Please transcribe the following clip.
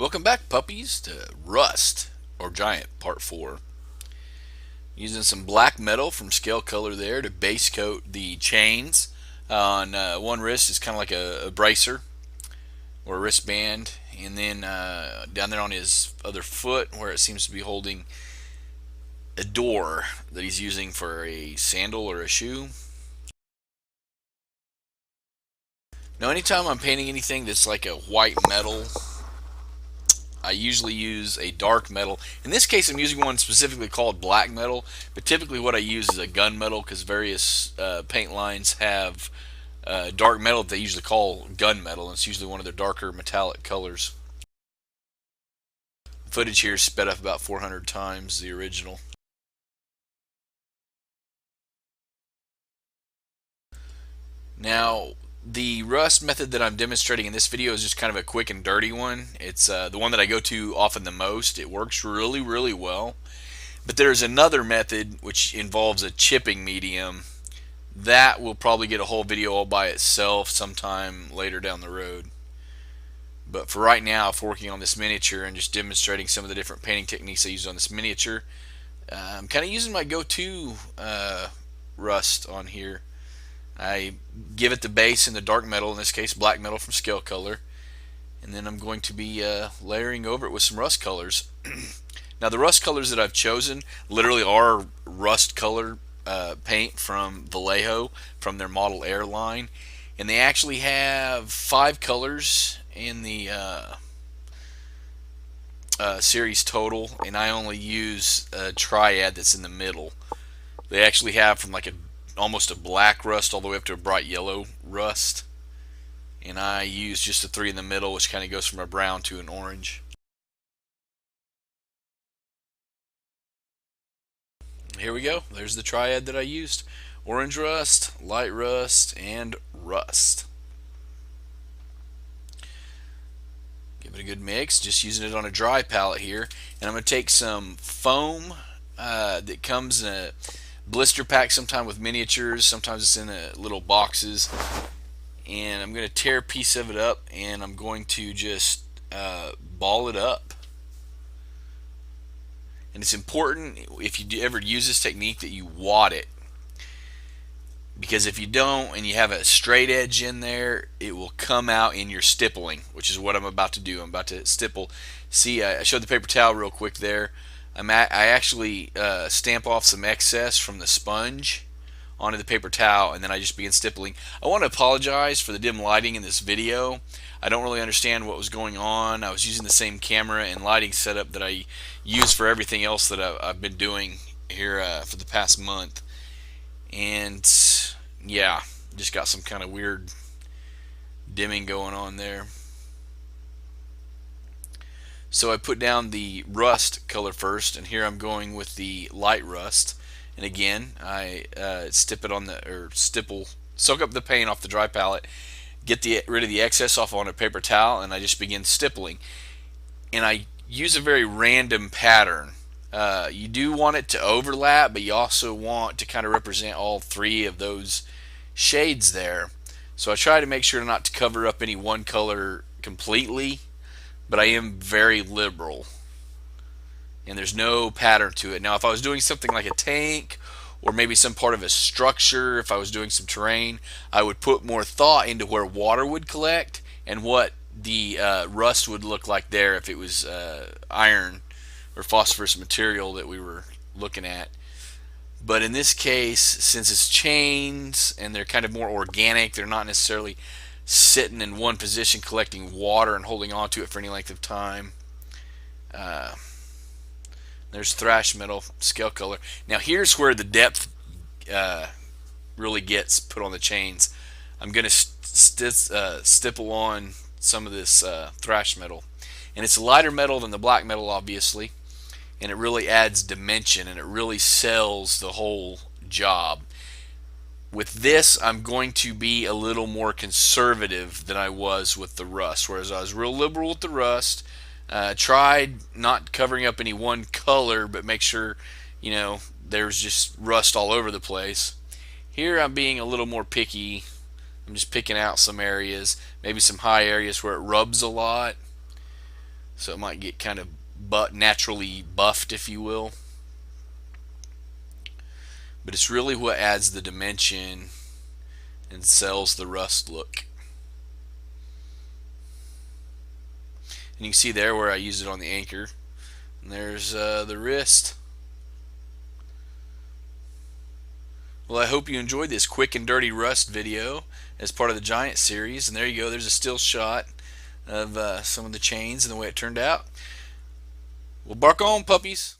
Welcome back, puppies, to Rust, or Giant, Part 4. Using some black metal from Scale Color there to base coat the chains. On one wrist is kind of like a bracer or a wristband, and then down there on his other foot where it seems to be holding a door that he's using for a sandal or a shoe. Now anytime I'm painting anything that's like a white metal, I usually use a dark metal. In this case, I'm using one specifically called black metal, but typically what I use is a gun metal because various paint lines have dark metal that they usually call gun metal, and it's usually one of their darker metallic colors. The footage here is sped up about 400 times the original. Now, the rust method that I'm demonstrating in this video is just kind of a quick and dirty one. It's the one that I go to often the most. It works really, really well. But there's another method which involves a chipping medium. That will probably get a whole video all by itself sometime later down the road. But for right now, if we're working on this miniature and just demonstrating some of the different painting techniques I use on this miniature, I'm kind of using my go-to rust on here. I give it the base in the dark metal, in this case black metal from Scale Color, and then I'm going to be layering over it with some rust colors. Now the rust colors that I've chosen literally are rust color paint from Vallejo, from their Model Air line, and they actually have 5 colors in the series total, and I only use a triad that's in the middle. They actually have from like almost a black rust all the way up to a bright yellow rust, and I use just the 3 in the middle, which kind of goes from a brown to an orange. Here we go. There's the triad that I used: orange rust, light rust, and rust. Give it a good mix, just using it on a dry palette here, and I'm going to take some foam that comes in a blister pack sometime with miniatures, sometimes it's in little boxes, and I'm going to tear a piece of it up and I'm going to just ball it up. And it's important, if you ever use this technique, that you wad it, because if you don't and you have a straight edge in there, it will come out in your stippling, which is what I'm about to do. I'm about to stipple. See, I showed the paper towel real quick there. I actually stamp off some excess from the sponge onto the paper towel, and then I just begin stippling. I want to apologize for the dim lighting in this video. I don't really understand what was going on. I was using the same camera and lighting setup that I use for everything else that I've been doing here for the past month, and yeah, just got some kind of weird dimming going on there. So I put down the rust color first, and here I'm going with the light rust. And again, I soak up the paint off the dry palette, get rid of the excess off on a paper towel, and I just begin stippling. And I use a very random pattern. You do want it to overlap, but you also want to kind of represent all 3 of those shades there. So I try to make sure not to cover up any one color completely, but I am very liberal, and there's no pattern to it. Now if I was doing something like a tank or maybe some part of a structure, if I was doing some terrain, I would put more thought into where water would collect and what the rust would look like there if it was iron or phosphorus material that we were looking at. But in this case, since it's chains and they're kind of more organic, they're not necessarily sitting in one position collecting water and holding on to it for any length of time. There's thrash metal, Scale Color. Now here's where the depth really gets put on the chains. I'm going to stipple on some of this thrash metal, and it's a lighter metal than the black metal, obviously, and it really adds dimension and it really sells the whole job. With this, I'm going to be a little more conservative than I was with the rust. Whereas I was real liberal with the rust, tried not covering up any one color, but make sure, there's just rust all over the place. Here I'm being a little more picky. I'm just picking out some areas, maybe some high areas where it rubs a lot. so it might get kind of naturally buffed, if you will. But it's really what adds the dimension and sells the rust look. And you can see there where I used it on the anchor. And there's the wrist. Well, I hope you enjoyed this quick and dirty rust video as part of the Giant series. And there you go, there's a still shot of some of the chains and the way it turned out. Well, bark on, puppies.